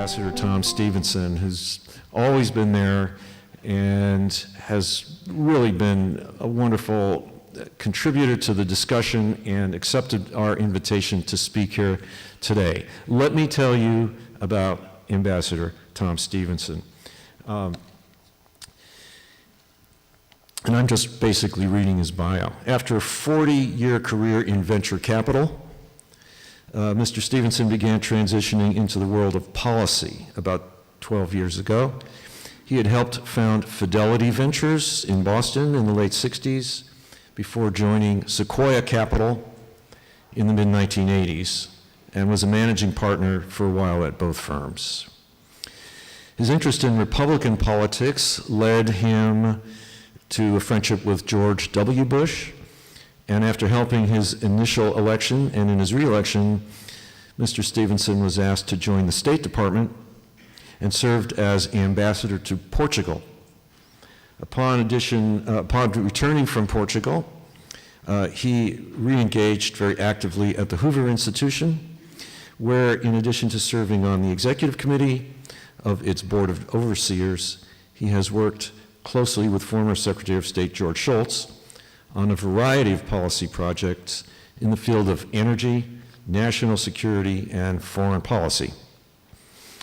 Ambassador Tom Stephenson, who's always been there and has really been a wonderful contributor to the discussion and accepted our invitation to speak here today. Let me tell you about Ambassador Tom Stephenson. And I'm just basically reading his bio. After a 40-year career in venture capital, Mr. Stephenson began transitioning into the world of policy about 12 years ago. He had helped found Fidelity Ventures in Boston in the late 60s before joining Sequoia Capital in the mid-1980s and was a managing partner for a while at both firms. His interest in Republican politics led him to a friendship with George W. Bush, and after helping his initial election and in his re-election, Mr. Stephenson was asked to join the State Department and served as ambassador to Portugal. Upon returning from Portugal, he re-engaged very actively at the Hoover Institution, where in addition to serving on the executive committee of its Board of Overseers, he has worked closely with former Secretary of State George Shultz on a variety of policy projects in the field of energy, national security, and foreign policy.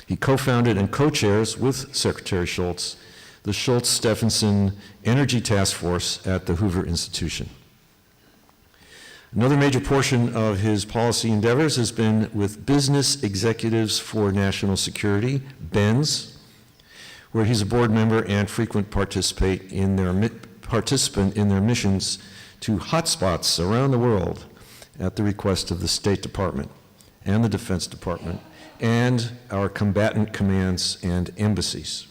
He co-founded and co-chairs with Secretary Shultz the Shultz-Stephenson Energy Task Force at the Hoover Institution. Another major portion of his policy endeavors has been with Business Executives for National Security, BENS, where he's a board member and frequent participant in their missions to hotspots around the world at the request of the State Department and the Defense Department and our combatant commands and embassies.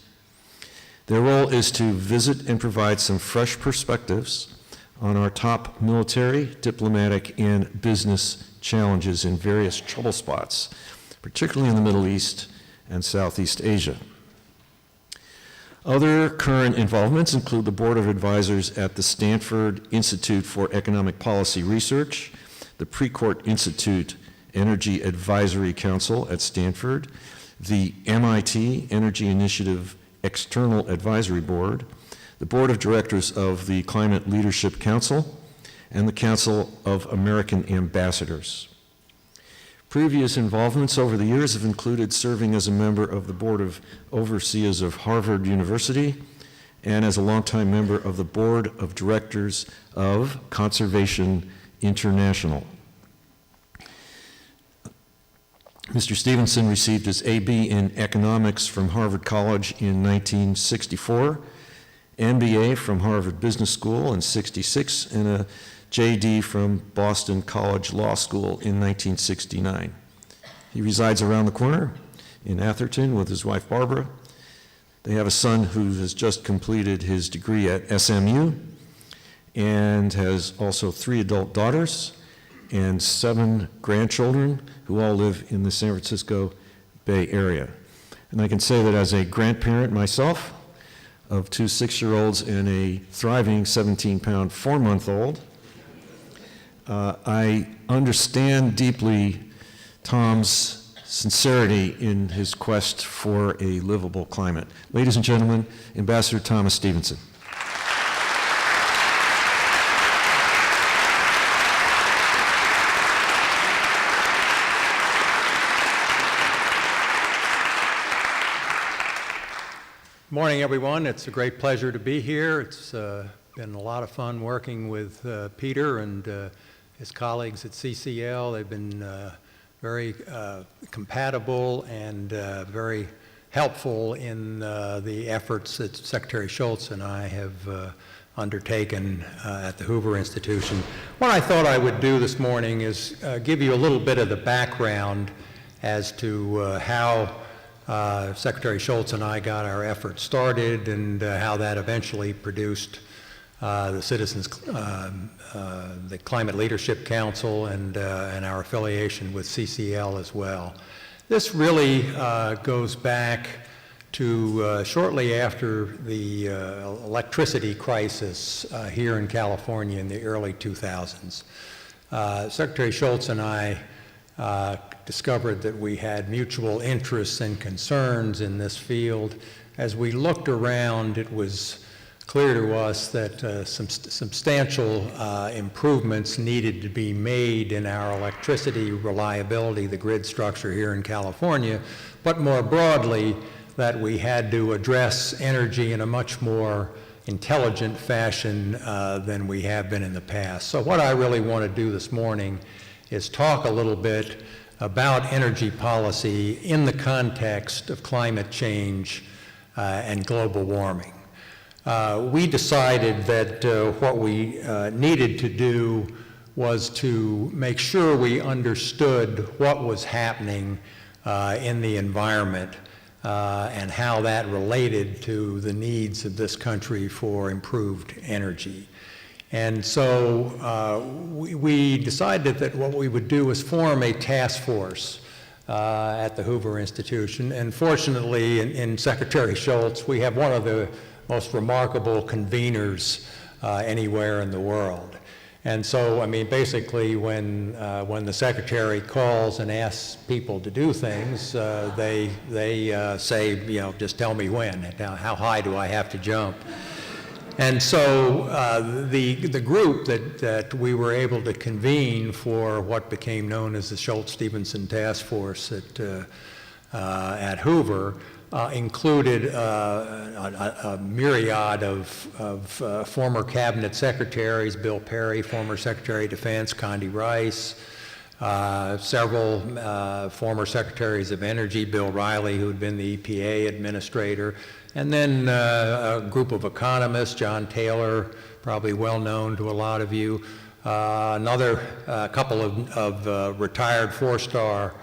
Their role is to visit and provide some fresh perspectives on our top military, diplomatic, and business challenges in various trouble spots, particularly in the Middle East and Southeast Asia. Other current involvements include the Board of Advisors at the Stanford Institute for Economic Policy Research, the Precourt Institute Energy Advisory Council at Stanford, the MIT Energy Initiative External Advisory Board, the Board of Directors of the Climate Leadership Council, and the Council of American Ambassadors. Previous involvements over the years have included serving as a member of the Board of Overseers of Harvard University and as a longtime member of the Board of Directors of Conservation International. Mr. Stephenson received his A.B. in economics from Harvard College in 1964, MBA from Harvard Business School in '66, and a J.D. from Boston College Law School in 1969. He resides around the corner in Atherton with his wife Barbara. They have a son who has just completed his degree at SMU and has also 3 adult daughters and 7 grandchildren who all live in the San Francisco Bay Area. And I can say that as a grandparent myself of 2 6-year-olds and a thriving 17-pound 4-month-old, I understand deeply Tom's sincerity in his quest for a livable climate. Ladies and gentlemen, Ambassador Thomas Stephenson. Morning, everyone. It's a great pleasure to be here. It's been a lot of fun working with Peter and his colleagues at CCL. They've been very compatible and very helpful in the efforts that Secretary Shultz and I have undertaken at the Hoover Institution. What I thought I would do this morning is give you a little bit of the background as to how Secretary Shultz and I got our efforts started and how that eventually produced the Climate Leadership Council and our affiliation with CCL as well. This really goes back to shortly after the electricity crisis here in California in the early 2000s. Secretary Shultz and I discovered that we had mutual interests and concerns in this field. As we looked around, it was clear to us that some substantial improvements needed to be made in our electricity reliability, the grid structure here in California, but more broadly, that we had to address energy in a much more intelligent fashion than we have been in the past. So what I really want to do this morning is talk a little bit about energy policy in the context of climate change and global warming. We decided that what we needed to do was to make sure we understood what was happening in the environment and how that related to the needs of this country for improved energy. And so we decided that what we would do was form a task force at the Hoover Institution. And fortunately, in Secretary Shultz, we have one of the most remarkable conveners anywhere in the world. And so, I mean, basically, when the secretary calls and asks people to do things, they say, you know, just tell me when, how high do I have to jump? And so the group that we were able to convene for what became known as the Shultz-Stephenson Task Force at Hoover included a myriad of former cabinet secretaries, Bill Perry, former Secretary of Defense, Condi Rice, several former secretaries of energy, Bill Riley, who had been the EPA administrator, and then a group of economists, John Taylor, probably well known to a lot of you, another couple of retired four-star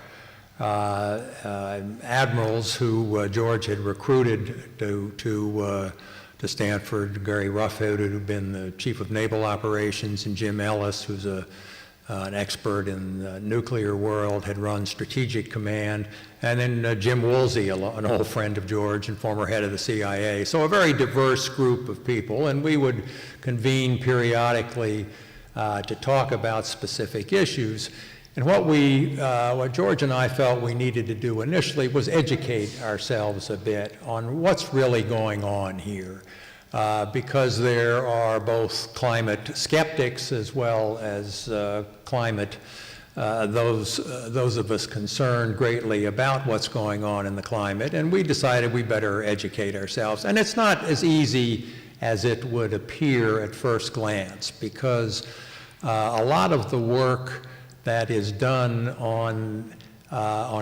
admirals who George had recruited to Stanford, Gary Roughhead, who'd been the chief of naval operations, and Jim Ellis, who's an expert in the nuclear world, had run strategic command, and then Jim Woolsey, an old friend of George and former head of the CIA. So a very diverse group of people, and we would convene periodically to talk about specific issues. And what George and I felt we needed to do initially was educate ourselves a bit on what's really going on here. Because there are both climate skeptics as well as those of us concerned greatly about what's going on in the climate, and we decided we better educate ourselves. And it's not as easy as it would appear at first glance, because a lot of the work that is done on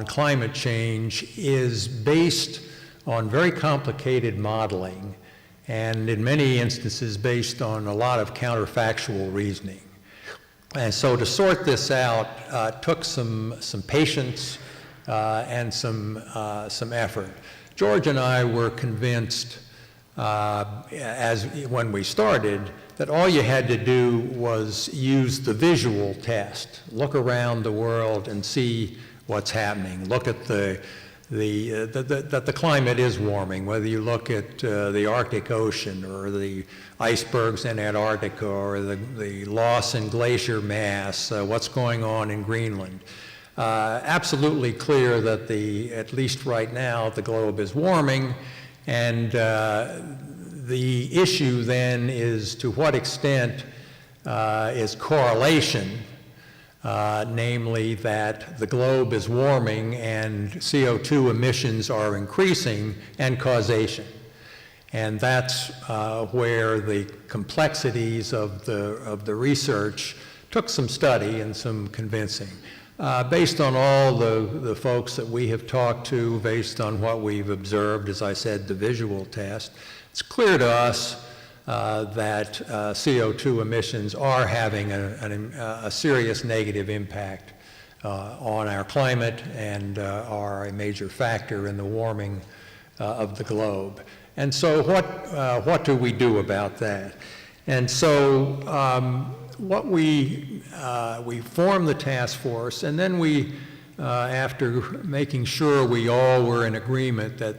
climate change is based on very complicated modeling, and in many instances based on a lot of counterfactual reasoning. And so to sort this out took some patience and some effort. George and I were convinced, when we started, that all you had to do was use the visual test, look around the world and see what's happening. Look at that the climate is warming, whether you look at the Arctic Ocean or the icebergs in Antarctica or the loss in glacier mass, what's going on in Greenland. Absolutely clear that at least right now, the globe is warming, and the issue then is to what extent is correlation, namely that the globe is warming and CO2 emissions are increasing, and causation. And that's where the complexities of the research took some study and some convincing. Based on all the folks that we have talked to, based on what we've observed, as I said, the visual test, it's clear to us that CO2 emissions are having a serious negative impact on our climate and are a major factor in the warming of the globe. And so what do we do about that? And so we formed the task force, and then we, after making sure we all were in agreement that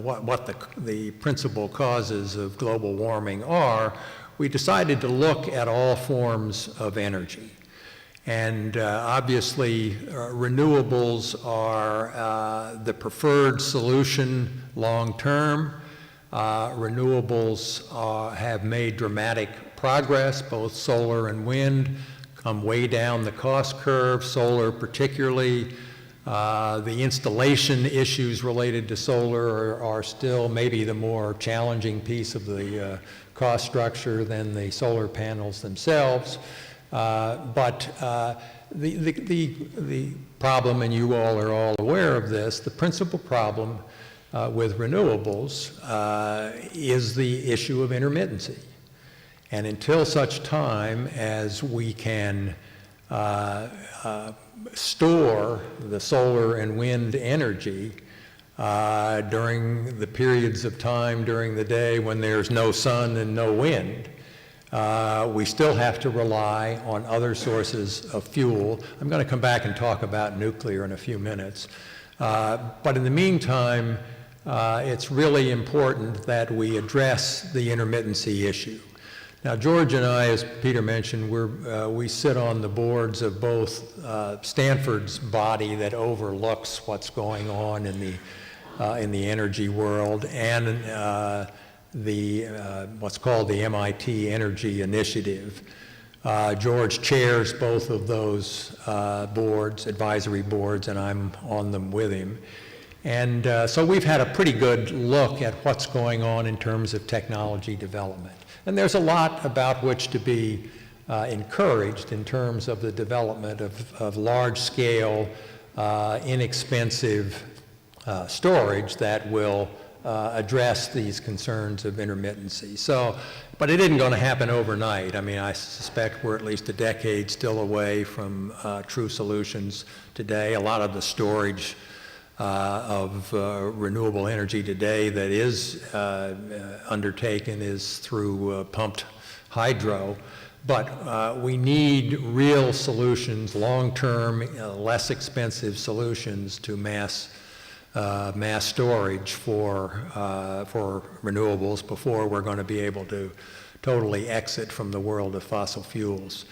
what the principal causes of global warming are, we decided to look at all forms of energy. And obviously, renewables are the preferred solution long-term. Renewables have made dramatic progress, both solar and wind, come way down the cost curve, solar particularly. The installation issues related to solar are still maybe the more challenging piece of the cost structure than the solar panels themselves. But the problem, and you all are all aware of this, the principal problem with renewables is the issue of intermittency. And until such time as we can store the solar and wind energy during the periods of time during the day when there's no sun and no wind, we still have to rely on other sources of fuel. I'm going to come back and talk about nuclear in a few minutes. But in the meantime, it's really important that we address the intermittency issue. Now, George and I, as Peter mentioned, we sit on the boards of both Stanford's body that overlooks what's going on in the energy world and what's called the MIT Energy Initiative. George chairs both of those boards, advisory boards, and I'm on them with him. And so we've had a pretty good look at what's going on in terms of technology development. And there's a lot about which to be encouraged in terms of the development of large-scale, inexpensive storage that will address these concerns of intermittency. But it isn't going to happen overnight. I mean, I suspect we're at least a decade still away from true solutions today. A lot of the storage of renewable energy today that is undertaken is through pumped hydro. But we need real solutions, long-term, less expensive solutions to mass storage for renewables before we're going to be able to totally exit from the world of fossil fuels.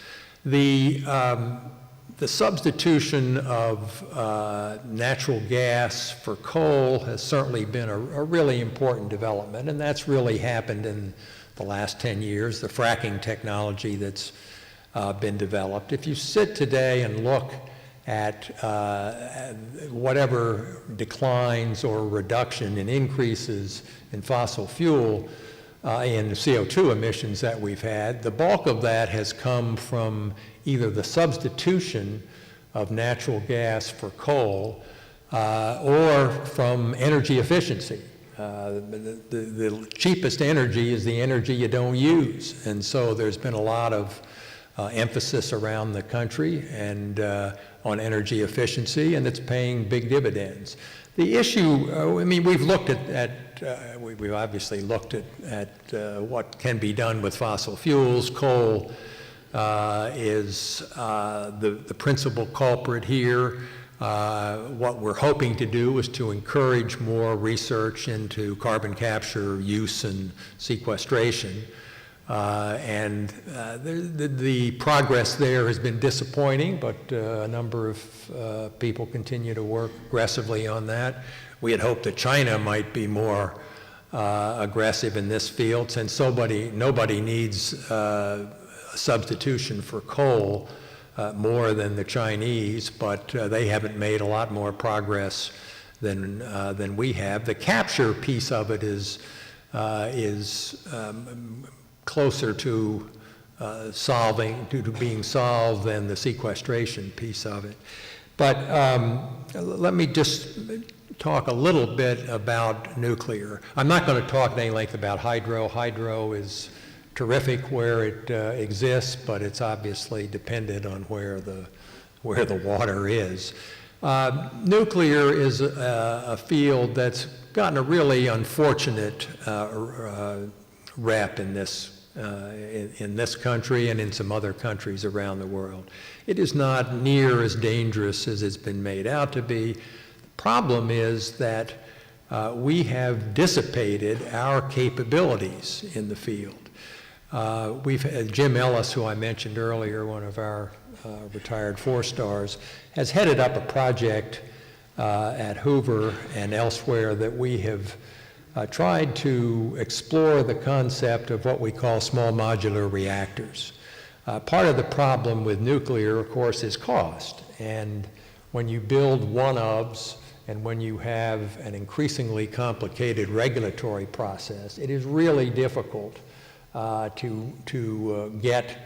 The substitution of natural gas for coal has certainly been a really important development, and that's really happened in the last 10 years, the fracking technology that's been developed. If you sit today and look at whatever declines or reduction in increases in fossil fuel in CO2 emissions that we've had, the bulk of that has come from either the substitution of natural gas for coal or from energy efficiency. The cheapest energy is the energy you don't use. And so there's been a lot of emphasis around the country and on energy efficiency, and it's paying big dividends. The issue, I mean, we've looked we've obviously looked at what can be done with fossil fuels. Coal is the principal culprit here. What we're hoping to do is to encourage more research into carbon capture, use, and sequestration. The progress there has been disappointing, but a number of people continue to work aggressively on that. We had hoped that China might be more aggressive in this field, since nobody needs substitution for coal more than the Chinese, but they haven't made a lot more progress than we have. The capture piece of it is closer to being solved than the sequestration piece of it. But let me just talk a little bit about nuclear. I'm not going to talk at any length about hydro. Hydro is terrific where it exists, but it's obviously dependent on where the water is. Nuclear is a field that's gotten a really unfortunate rep in this country and in some other countries around the world. It is not near as dangerous as it's been made out to be. The problem is that we have dissipated our capabilities in the field. We've had Jim Ellis, who I mentioned earlier, one of our retired four-stars, has headed up a project at Hoover and elsewhere that we have tried to explore the concept of what we call small modular reactors. Part of the problem with nuclear, of course, is cost. And when you build one-ofs and when you have an increasingly complicated regulatory process, it is really difficult to get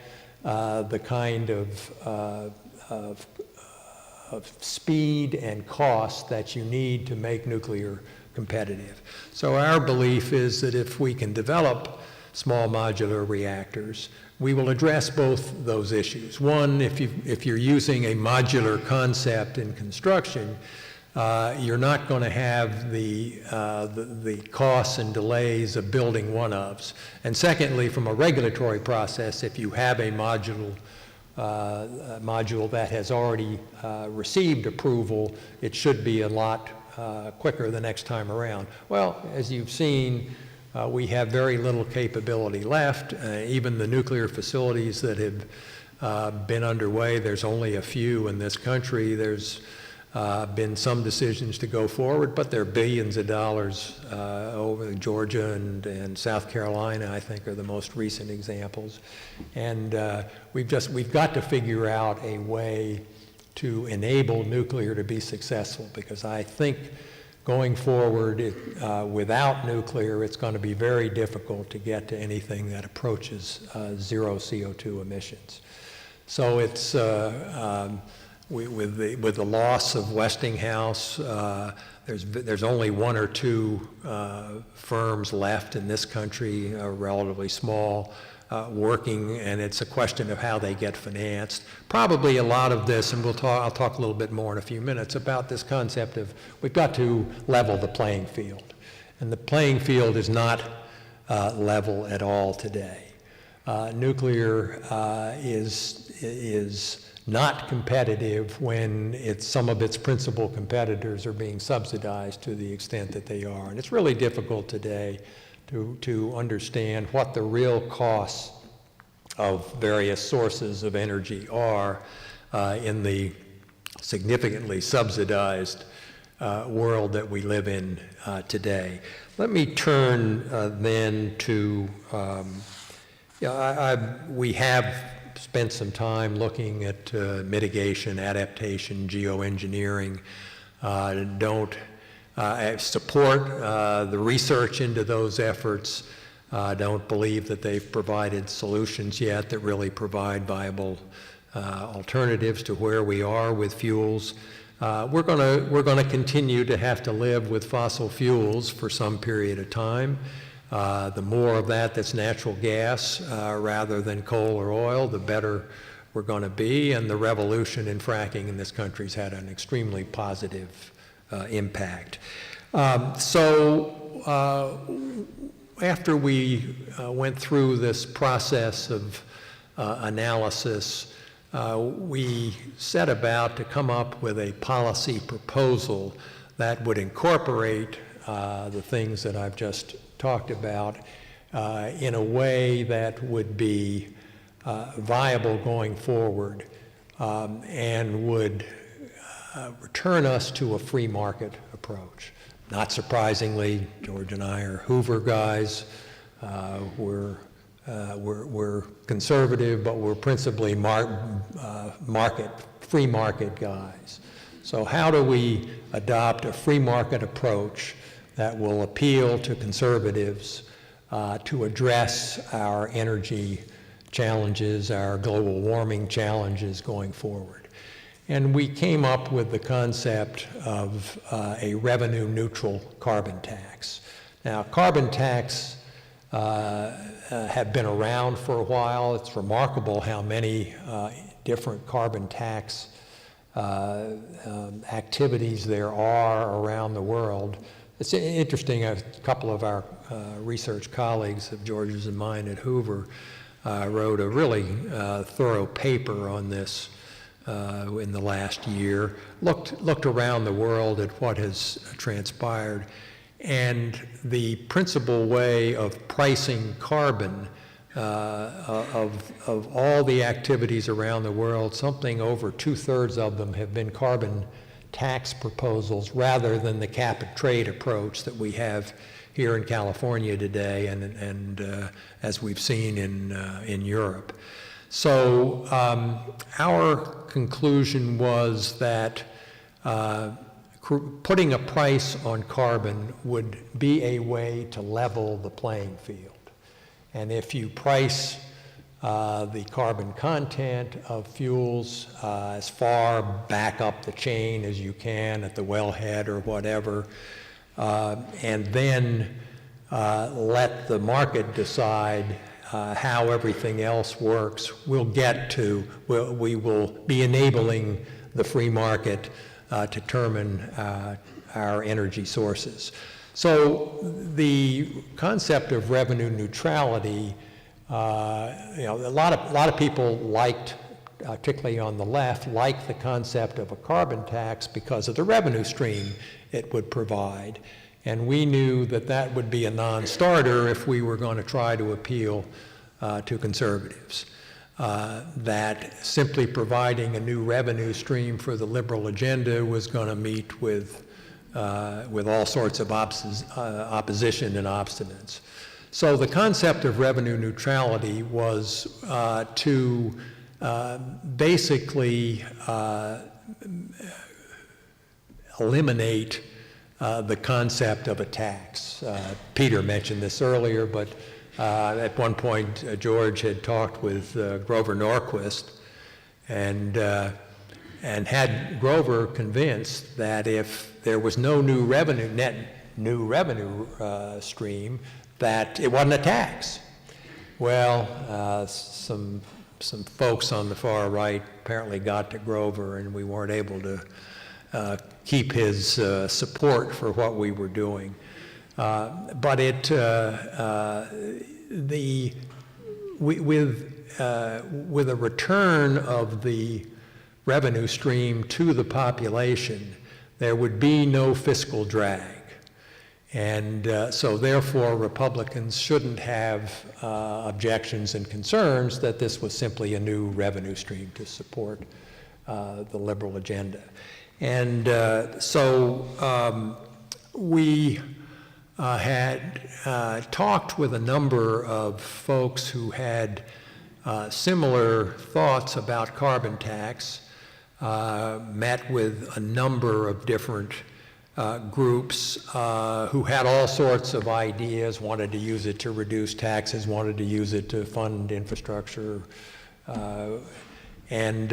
the kind of speed and cost that you need to make nuclear competitive. So our belief is that if we can develop small modular reactors, we will address both those issues. One, if you're using a modular concept in construction, you're not going to have the costs and delays of building one-ofs. And secondly, from a regulatory process, if you have a module that has already received approval, it should be a lot quicker the next time around. Well, as you've seen, we have very little capability left. Even the nuclear facilities that have been underway, there's only a few in this country. There's been some decisions to go forward, but there are billions of dollars over Georgia and South Carolina, I think, are the most recent examples. And we've got to figure out a way to enable nuclear to be successful, because I think going forward without nuclear, it's going to be very difficult to get to anything that approaches zero CO2 emissions. So it's with the loss of Westinghouse, there's only one or two firms left in this country, relatively small, working, and it's a question of how they get financed. Probably a lot of this, and I'll talk a little bit more in a few minutes about this concept of we've got to level the playing field. And the playing field is not level at all today. Nuclear is not competitive when some of its principal competitors are being subsidized to the extent that they are. And it's really difficult today to understand what the real costs of various sources of energy are in the significantly subsidized world that we live in today. Let me turn then to, we have spent some time looking at mitigation, adaptation, geoengineering. Don't support the research into those efforts. Don't believe that they've provided solutions yet that really provide viable alternatives to where we are with fuels. We're going to continue to have to live with fossil fuels for some period of time. The more of that's natural gas rather than coal or oil, the better we're going to be. And the revolution in fracking in this country has had an extremely positive impact. After we went through this process of analysis, we set about to come up with a policy proposal that would incorporate the things that I've just talked about in a way that would be viable going forward and would return us to a free market approach. Not surprisingly, George and I are Hoover guys. We're conservative, but we're principally free market guys. So how do we adopt a free market approach that will appeal to conservatives to address our energy challenges, our global warming challenges going forward? And we came up with the concept of a revenue-neutral carbon tax. Now, carbon tax have been around for a while. It's remarkable how many different carbon tax activities there are around the world. It's interesting, a couple of our research colleagues of George's and mine at Hoover wrote a really thorough paper on this in the last year, looked around the world at what has transpired, and the principal way of pricing carbon of all the activities around the world, something over 2/3 of them have been carbon tax proposals rather than the cap and trade approach that we have here in California today and as we've seen in Europe. So our conclusion was that putting a price on carbon would be a way to level the playing field. And if you price the carbon content of fuels as far back up the chain as you can at the wellhead or whatever, and then let the market decide how everything else works, we will be enabling the free market to determine our energy sources. So the concept of revenue neutrality, a lot of people liked, particularly on the left, liked the concept of a carbon tax because of the revenue stream it would provide. And we knew that that would be a non-starter if we were going to try to appeal to conservatives. That simply providing a new revenue stream for the liberal agenda was going to meet with all sorts of opposition and obstinance. So the concept of revenue neutrality was to basically eliminate the concept of a tax. Peter mentioned this earlier, but at one point George had talked with Grover Norquist and had Grover convinced that if there was no net new revenue stream, that it wasn't a tax. Well, some folks on the far right apparently got to Grover, and we weren't able to keep his support for what we were doing. But with a return of the revenue stream to the population, there would be no fiscal drag. And so therefore, Republicans shouldn't have objections and concerns that this was simply a new revenue stream to support the liberal agenda. And so we had talked with a number of folks who had similar thoughts about carbon tax, met with a number of different groups who had all sorts of ideas, wanted to use it to reduce taxes, wanted to use it to fund infrastructure. And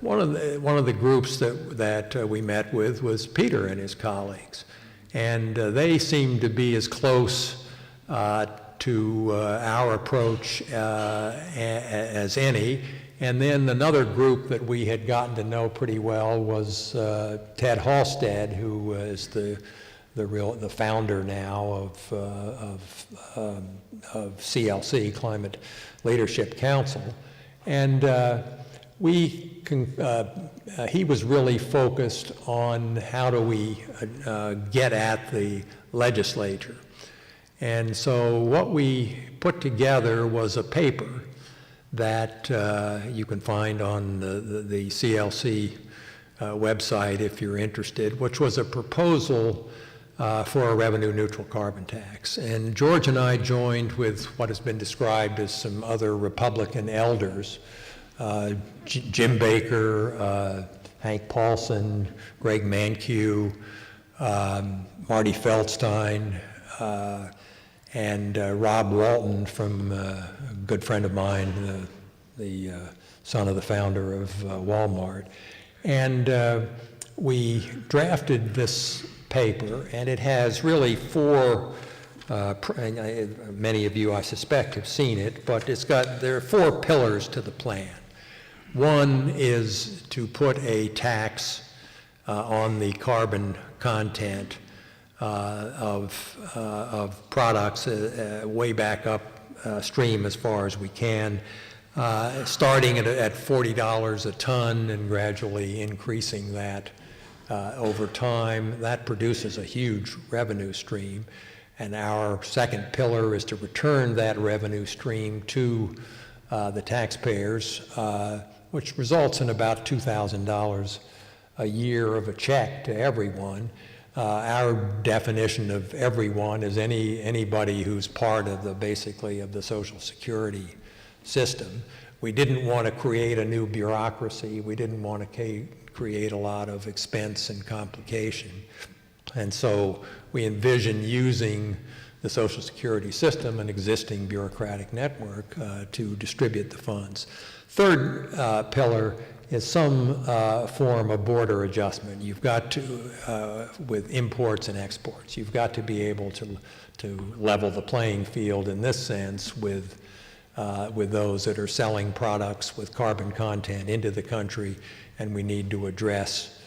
one of the groups that we met with was Peter and his colleagues. And they seemed to be as close to our approach as any. And then another group that we had gotten to know pretty well was Ted Halstead, who is the founder now of CLC, Climate Leadership Council. And he was really focused on how do we get at the legislature. And so what we put together was a paper that you can find on the CLC website if you're interested, which was a proposal for a revenue-neutral carbon tax. And George and I joined with what has been described as some other Republican elders, Jim Baker, Hank Paulson, Greg Mankiw, Marty Feldstein, and Rob Walton, from a good friend of mine, the son of the founder of Walmart. And we drafted this paper, and it has really four, many of you I suspect have seen it, but there are four pillars to the plan. One is to put a tax on the carbon content of products way back upstream as far as we can, starting at $40 a ton and gradually increasing that over time. That produces a huge revenue stream. And our second pillar is to return that revenue stream to the taxpayers, which results in about $2,000 a year of a check to everyone. Our definition of everyone is anybody who's part of basically of the Social Security system. We didn't want to create a new bureaucracy. We didn't want to create a lot of expense and complication. And so we envision using the Social Security system, an existing bureaucratic network, to distribute the funds. Third pillar is some form of border adjustment. You've got to, with imports and exports, you've got to be able to level the playing field in this sense with those that are selling products with carbon content into the country, and we need to address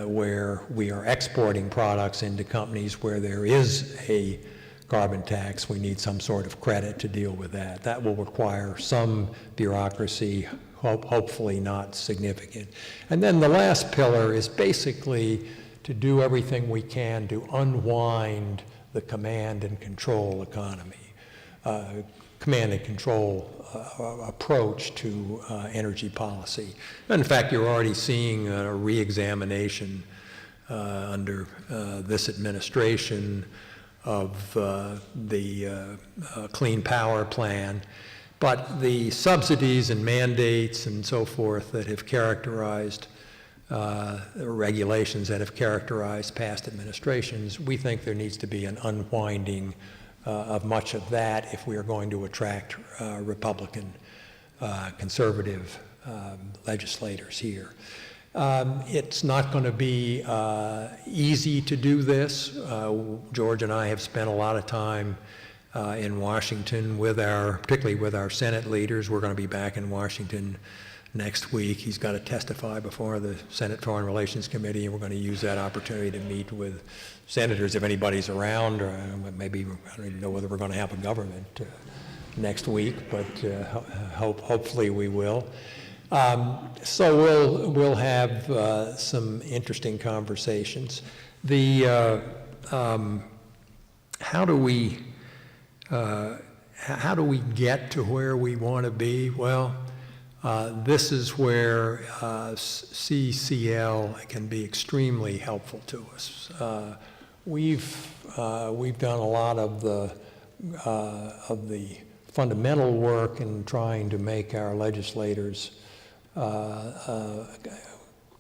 where we are exporting products into companies where there is a carbon tax. We need some sort of credit to deal with that. That will require some bureaucracy, hopefully not significant. And then the last pillar is basically to do everything we can to unwind the command and control economy, command and control approach to energy policy. And in fact, you're already seeing a re-examination under this administration of the Clean Power Plan. But the subsidies and mandates and so forth that have characterized regulations that have characterized past administrations, we think there needs to be an unwinding of much of that if we are going to attract Republican conservative legislators here. It's not going to be easy to do this. George and I have spent a lot of time in Washington particularly with our Senate leaders. We're going to be back in Washington next week. He's got to testify before the Senate Foreign Relations Committee, and we're going to use that opportunity to meet with senators if anybody's around, or maybe, I don't even know whether we're going to have a government next week, but hopefully we will. So we'll have some interesting conversations. How do we get to where we want to be? Well, this is where CCL can be extremely helpful to us. We've done a lot of the fundamental work in trying to make our legislators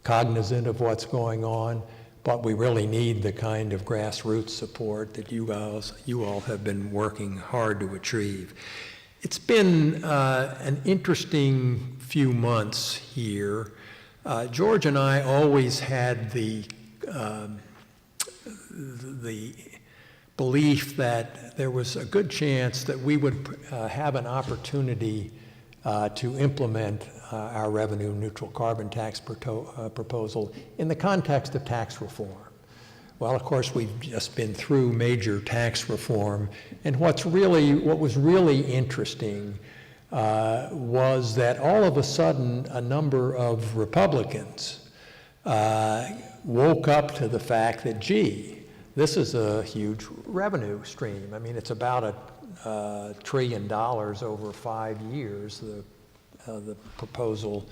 cognizant of what's going on, but we really need the kind of grassroots support that you all have been working hard to achieve. It's been an interesting few months here. George and I always had the belief that there was a good chance that we would have an opportunity to implement our revenue neutral carbon tax proposal in the context of tax reform. Well, of course, we've just been through major tax reform, and what was really interesting was that all of a sudden a number of Republicans woke up to the fact that, gee, this is a huge revenue stream. I mean, it's about $1 trillion over 5 years, the proposal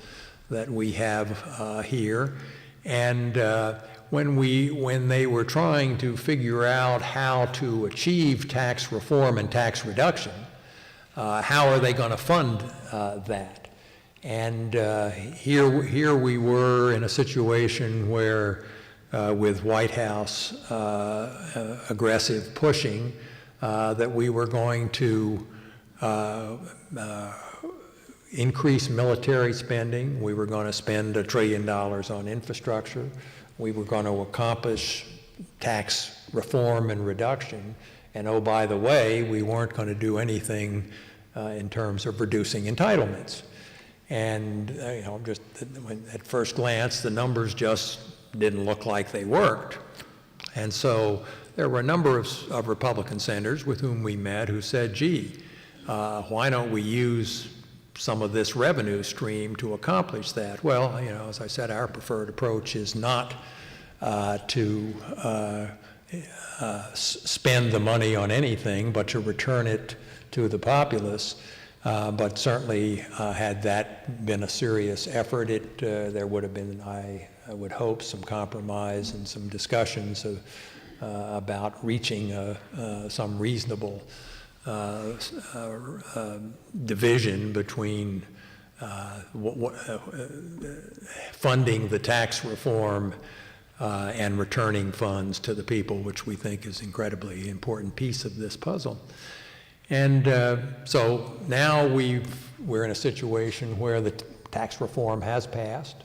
that we have here. And when they were trying to figure out how to achieve tax reform and tax reduction, how are they going to fund that? And here we were in a situation where, with White House aggressive pushing, that we were going to increase military spending. We were going to spend $1 trillion on infrastructure. We were going to accomplish tax reform and reduction. And oh, by the way, we weren't going to do anything in terms of reducing entitlements. And just at first glance, the numbers just didn't look like they worked. And so there were a number of Republican senators with whom we met who said, gee, why don't we use some of this revenue stream to accomplish that? Well, as I said, our preferred approach is not to spend the money on anything, but to return it to the populace. But certainly, had that been a serious effort, there would have been, I would hope, some compromise and some discussions about reaching some reasonable division between funding the tax reform and returning funds to the people, which we think is an incredibly important piece of this puzzle. And so now we're in a situation where the tax reform has passed.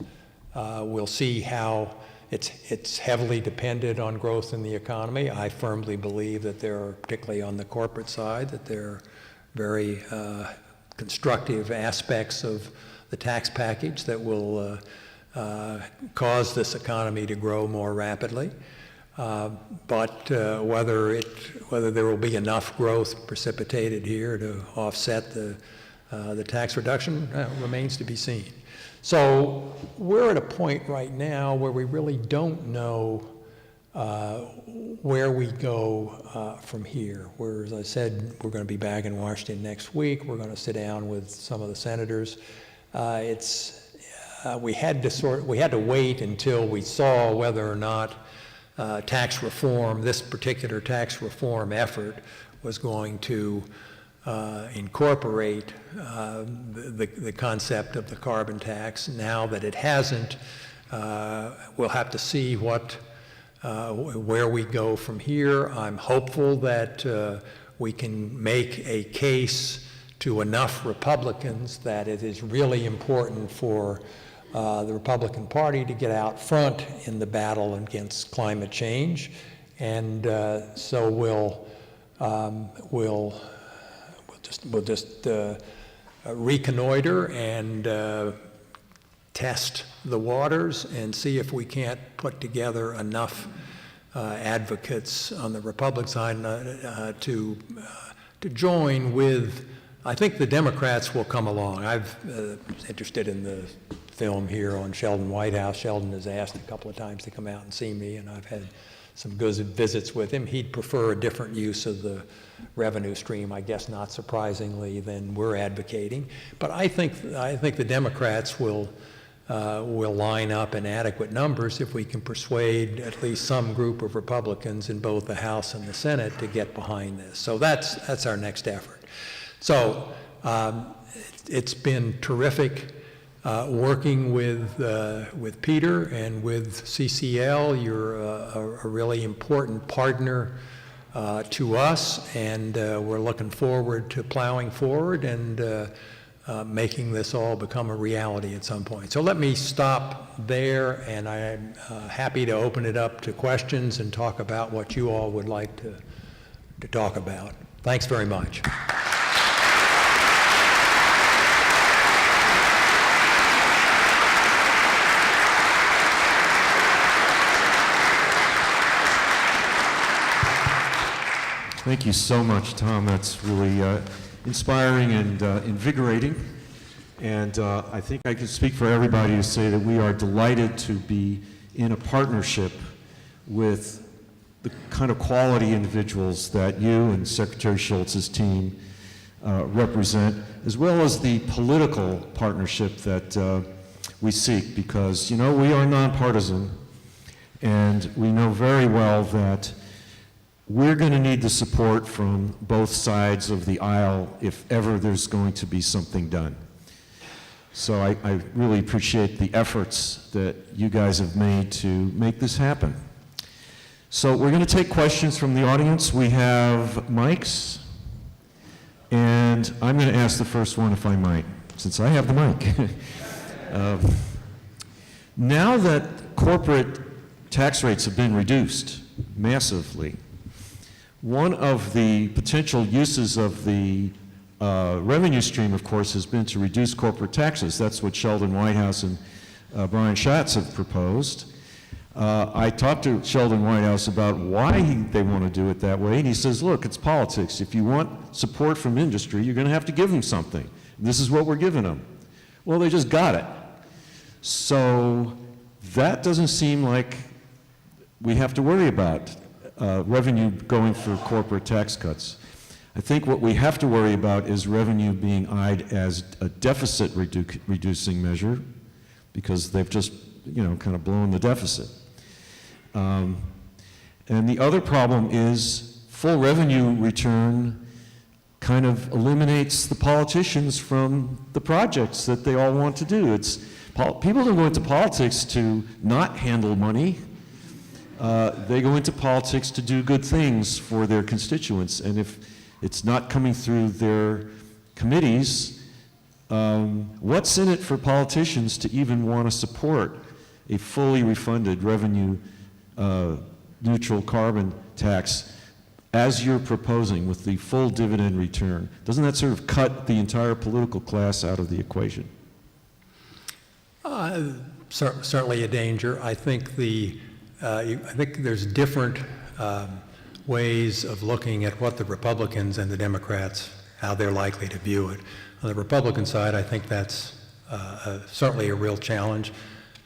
We'll see how it's heavily dependent on growth in the economy. I firmly believe that there are, particularly on the corporate side, that there are very constructive aspects of the tax package that will cause this economy to grow more rapidly. But whether there will be enough growth precipitated here to offset the tax reduction remains to be seen. So we're at a point right now where we really don't know where we go from here. Where, as I said, we're going to be back in Washington next week. We're going to sit down with some of the senators. We had to wait until we saw whether or not tax reform, this particular tax reform effort, was going to incorporate the concept of the carbon tax. Now that it hasn't, we'll have to see where we go from here. I'm hopeful that we can make a case to enough Republicans that it is really important for the Republican Party to get out front in the battle against climate change, and so we'll just reconnoiter and test the waters and see if we can't put together enough advocates on the Republican side to join with. I think the Democrats will come along. I've interested in the film here on Sheldon Whitehouse. Sheldon has asked a couple of times to come out and see me, and I've had some good visits with him. He'd prefer a different use of the revenue stream, I guess not surprisingly, than we're advocating. But I think the Democrats will line up in adequate numbers if we can persuade at least some group of Republicans in both the House and the Senate to get behind this. So that's our next effort. So it's been terrific working with Peter and with CCL. You're a really important partner to us, and we're looking forward to plowing forward and making this all become a reality at some point. So let me stop there, and I'm happy to open it up to questions and talk about what you all would like to talk about. Thanks very much. Thank you so much, Tom. That's really inspiring and invigorating. And I think I can speak for everybody to say that we are delighted to be in a partnership with the kind of quality individuals that you and Secretary Schultz's team represent, as well as the political partnership that we seek, because, you know, we are nonpartisan, and we know very well that we're going to need the support from both sides of the aisle if ever there's going to be something done. So I really appreciate the efforts that you guys have made to make this happen. So we're going to take questions from the audience. We have mics, and I'm going to ask the first one if I might, since I have the mic. Now that corporate tax rates have been reduced massively, one of the potential uses of the revenue stream, of course, has been to reduce corporate taxes. That's what Sheldon Whitehouse and Brian Schatz have proposed. I talked to Sheldon Whitehouse about why they want to do it that way, and he says, look, it's politics. If you want support from industry, you're going to have to give them something. This is what we're giving them. Well, they just got it. So that doesn't seem like we have to worry about revenue going for corporate tax cuts. I think what we have to worry about is revenue being eyed as a deficit reducing measure, because they've just, kind of blown the deficit. And the other problem is full revenue return kind of eliminates the politicians from the projects that they all want to do. People don't go into politics to not handle money. They go into politics to do good things for their constituents, and if it's not coming through their committees, what's in it for politicians to even want to support a fully refunded revenue neutral carbon tax as you're proposing with the full dividend return? Doesn't that sort of cut the entire political class out of the equation? Certainly a danger. I think there's different ways of looking at what the Republicans and the Democrats, how they're likely to view it. On the Republican side, I think that's certainly a real challenge.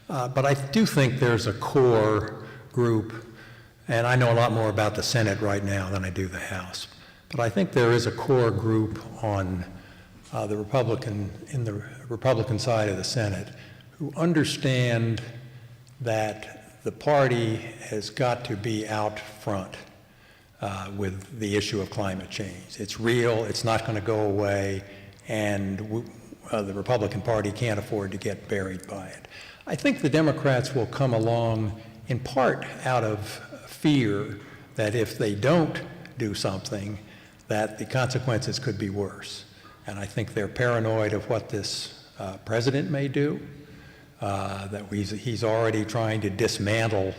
But I do think there's a core group, and I know a lot more about the Senate right now than I do the House, but I think there is a core group on the Republican side of the Senate who understand that the party has got to be out front with the issue of climate change. It's real, it's not going to go away, and the Republican Party can't afford to get buried by it. I think the Democrats will come along in part out of fear that if they don't do something, that the consequences could be worse. And I think they're paranoid of what this president may do, that he's already trying to dismantle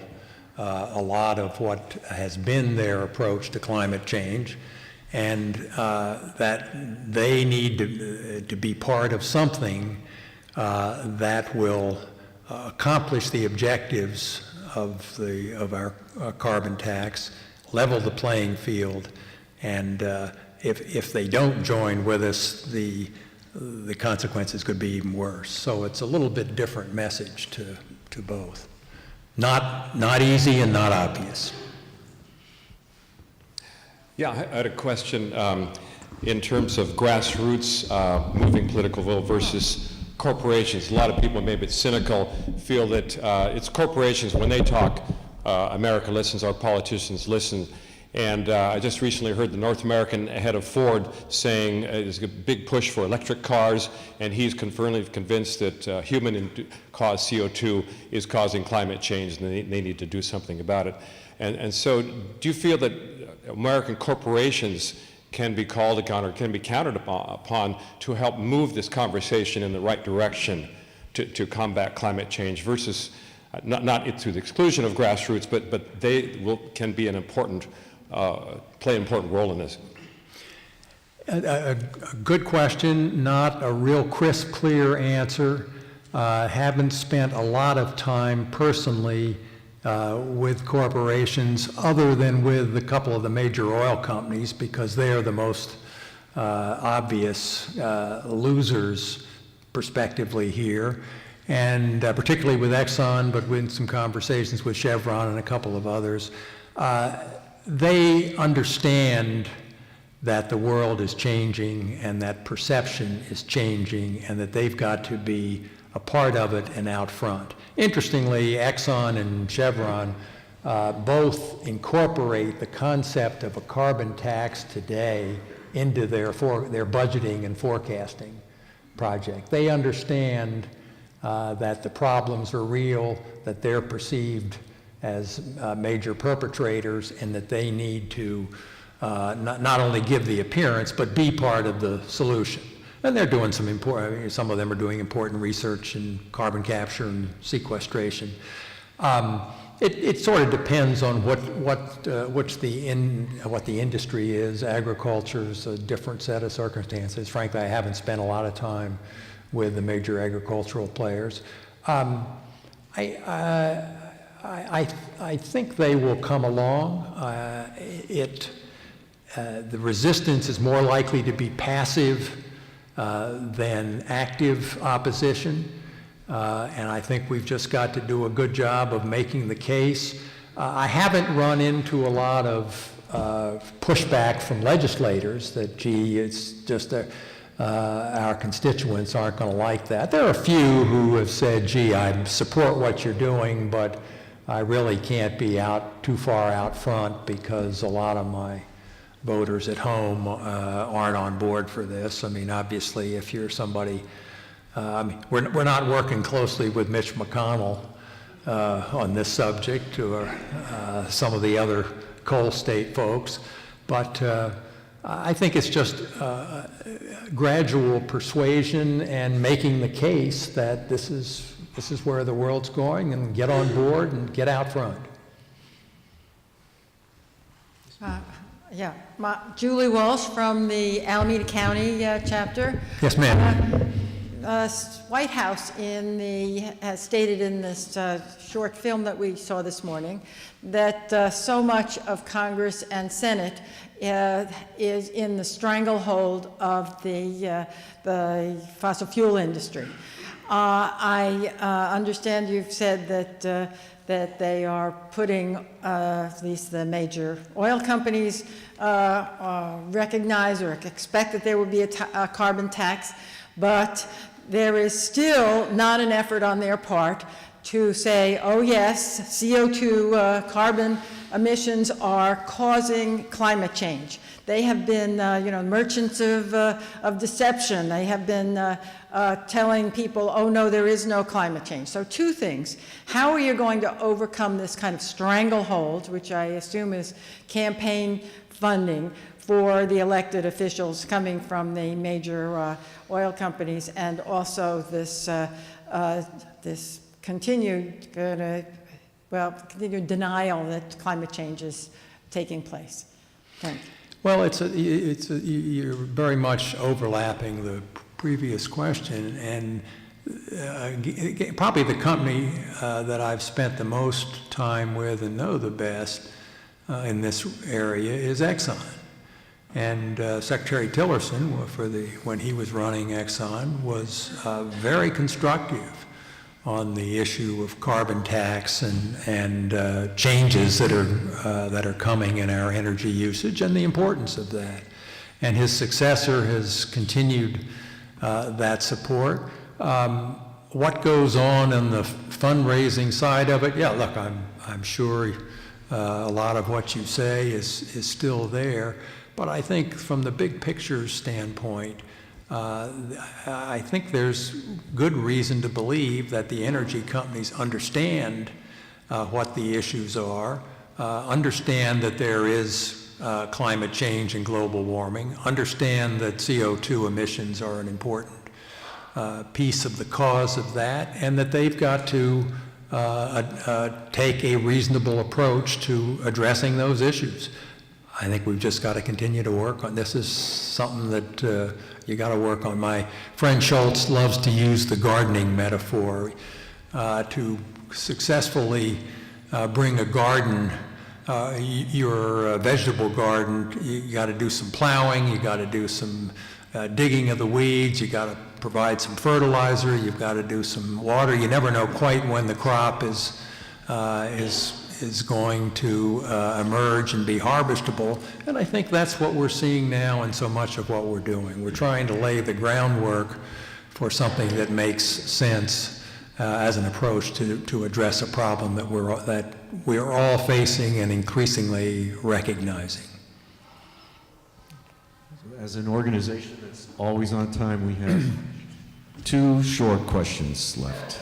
a lot of what has been their approach to climate change, and that they need to be part of something that will accomplish the objectives of our carbon tax, level the playing field, and if they don't join with us, the consequences could be even worse. So it's a little bit different message to both. Not easy and not obvious. Yeah, I had a question in terms of grassroots moving political will versus corporations. A lot of people, maybe it's cynical, feel that it's corporations, when they talk, America listens, our politicians listen. And I just recently heard the North American head of Ford saying there's a big push for electric cars, and he's firmly convinced that human-caused CO2 is causing climate change, and they need to do something about it. And so do you feel that American corporations can be called upon or can be counted upon to help move this conversation in the right direction to combat climate change versus, not through the exclusion of grassroots, but they can be an important play an important role in this? A good question, not a real crisp, clear answer. Haven't spent a lot of time personally with corporations other than with a couple of the major oil companies, because they are the most obvious losers prospectively here, and particularly with Exxon, but with some conversations with Chevron and a couple of others. They understand that the world is changing and that perception is changing and that they've got to be a part of it and out front. Interestingly, Exxon and Chevron both incorporate the concept of a carbon tax today into their budgeting and forecasting project. They understand that the problems are real, that they're perceived as major perpetrators, and that they need to not only give the appearance, but be part of the solution. And they're doing some some of them are doing important research in carbon capture and sequestration. It sort of depends on what the industry is. Agriculture's a different set of circumstances. Frankly, I haven't spent a lot of time with the major agricultural players. I think they will come along. The resistance is more likely to be passive than active opposition, and I think we've just got to do a good job of making the case I haven't run into a lot of pushback from legislators that, gee, it's just our constituents aren't going to like that. There are a few who have said, gee, I support what you're doing, but I really can't be too far out front because a lot of my voters at home aren't on board for this. I mean, obviously, if you're somebody, we're not working closely with Mitch McConnell on this subject or some of the other coal state folks, but I think it's just gradual persuasion and making the case that this is where the world's going, and get on board and get out front. Julie Walsh from the Alameda County chapter. Yes, ma'am. White House has stated in this short film that we saw this morning that so much of Congress and Senate is in the stranglehold of the fossil fuel industry. I understand you've said that they are putting, at least the major oil companies recognize or expect that there will be a carbon tax, but there is still not an effort on their part to say, oh yes, CO2 carbon emissions are causing climate change. They have been, merchants of deception. They have been telling people, oh no, there is no climate change. So two things. How are you going to overcome this kind of stranglehold, which I assume is campaign funding for the elected officials coming from the major oil companies, and also this continued denial that climate change is taking place? Thank you. Well, you're very much overlapping the previous question, and probably the company that I've spent the most time with and know the best in this area is Exxon. And Secretary Tillerson, when he was running Exxon, was very constructive on the issue of carbon tax and changes that are coming in our energy usage and the importance of that. And his successor has continued that support. What goes on the fundraising side of it? Yeah, look, I'm sure a lot of what you say is still there. But I think from the big picture standpoint, I think there's good reason to believe that the energy companies understand what the issues are, understand that there is climate change and global warming, understand that CO2 emissions are an important piece of the cause of that, and that they've got to take a reasonable approach to addressing those issues. I think we've just got to continue to work on this. Is something that you got to work on. My friend Schultz loves to use the gardening metaphor to successfully bring a garden, your vegetable garden. You got to do some plowing. You got to do some digging of the weeds. You got to provide some fertilizer. You've got to do some water. You never know quite when the crop is going to emerge and be harvestable. And I think that's what we're seeing now in so much of what we're doing. We're trying to lay the groundwork for something that makes sense as an approach to address a problem that we're all facing and increasingly recognizing. As an organization that's always on time, we have 2 short questions left.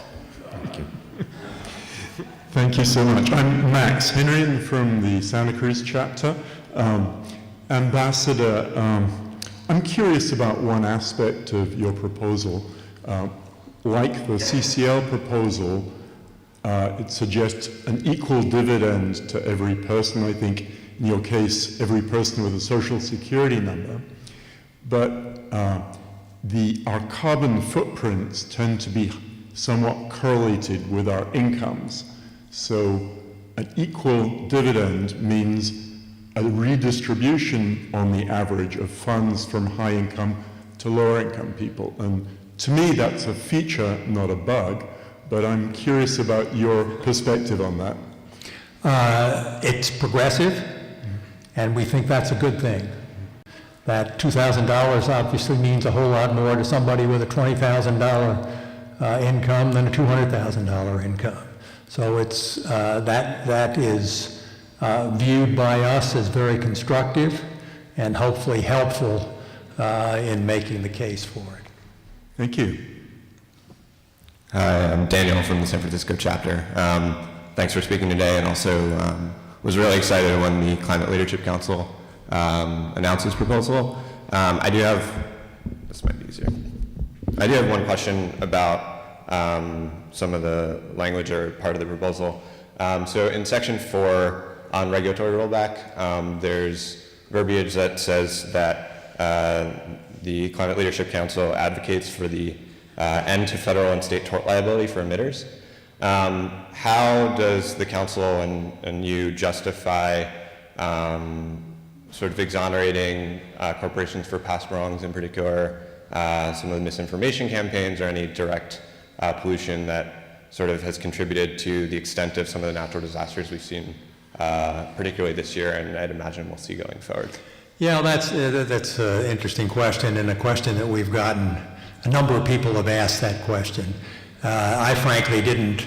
Thank you. Thank you so much. I'm Max Henry from the Santa Cruz chapter. Ambassador, I'm curious about one aspect of your proposal. Like the CCL proposal, it suggests an equal dividend to every person. I think in your case, every person with a social security number. But our carbon footprints tend to be somewhat correlated with our incomes. So an equal dividend means a redistribution on the average of funds from high income to lower income people. And to me, that's a feature, not a bug, but I'm curious about your perspective on that. It's progressive, and we think that's a good thing. That $2,000 obviously means a whole lot more to somebody with a $20,000 income than a $200,000 income. So it's, that is viewed by us as very constructive and hopefully helpful in making the case for it. Thank you. Hi, I'm Daniel from the San Francisco chapter. Thanks for speaking today, and also was really excited when the Climate Leadership Council announced this proposal. This might be easier. I do have one question about some of the language or part of the proposal. So in section 4 on regulatory rollback, there's verbiage that says that the Climate Leadership Council advocates for the end to federal and state tort liability for emitters. How does the council and you justify sort of exonerating corporations for past wrongs, in particular some of the misinformation campaigns or any direct pollution that sort of has contributed to the extent of some of the natural disasters we've seen, particularly this year, and I'd imagine we'll see going forward? Yeah, that's an interesting question, and a question that we've gotten. A number of people have asked that question. I frankly didn't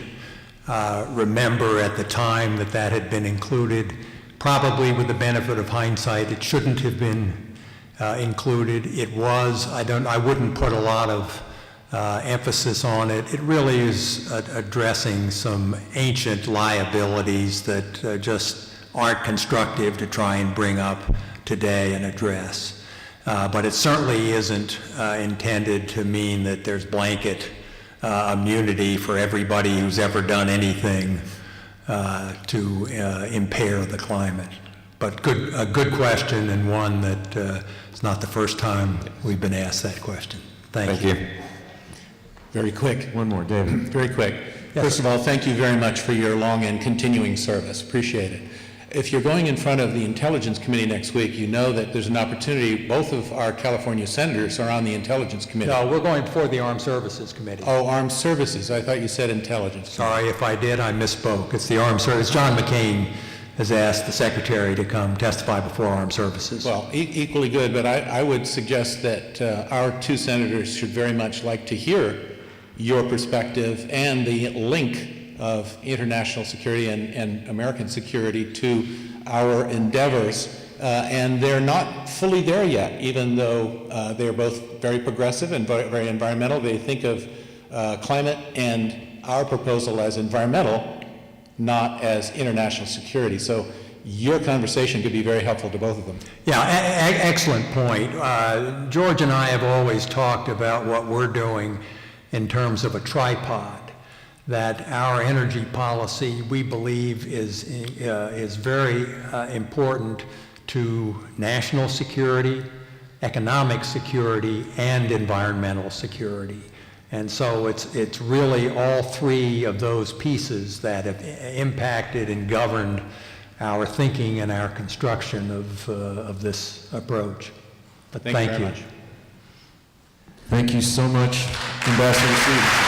remember at the time that had been included. Probably with the benefit of hindsight, it shouldn't have been included. It was. I wouldn't put a lot of emphasis on it. It really is addressing some ancient liabilities that just aren't constructive to try and bring up today and address. But it certainly isn't intended to mean that there's blanket immunity for everybody who's ever done anything to impair the climate. But a good question, and one that it's not the first time we've been asked that question. Thank you. Very quick. One more, David. Very quick. First of all, thank you very much for your long and continuing service. Appreciate it. If you're going in front of the Intelligence Committee next week, you know that there's an opportunity. Both of our California senators are on the Intelligence Committee. No, we're going before the Armed Services Committee. Oh, Armed Services. I thought you said Intelligence. Sorry if I did, I misspoke. It's the Armed Services. John McCain has asked the Secretary to come testify before Armed Services. Well, equally good, but I would suggest that our two senators should very much like to hear your perspective and the link of international security and American security to our endeavors. And they're not fully there yet, even though they're both very progressive and very environmental. They think of climate and our proposal as environmental, not as international security. So your conversation could be very helpful to both of them. Yeah, excellent point. George and I have always talked about what we're doing in terms of a tripod, that our energy policy, we believe, is very important to national security, economic security, and environmental security. And so it's really all three of those pieces that have impacted and governed our thinking and our construction of this approach. But thank you. Very much. Thank you so much, Ambassador Stephenson.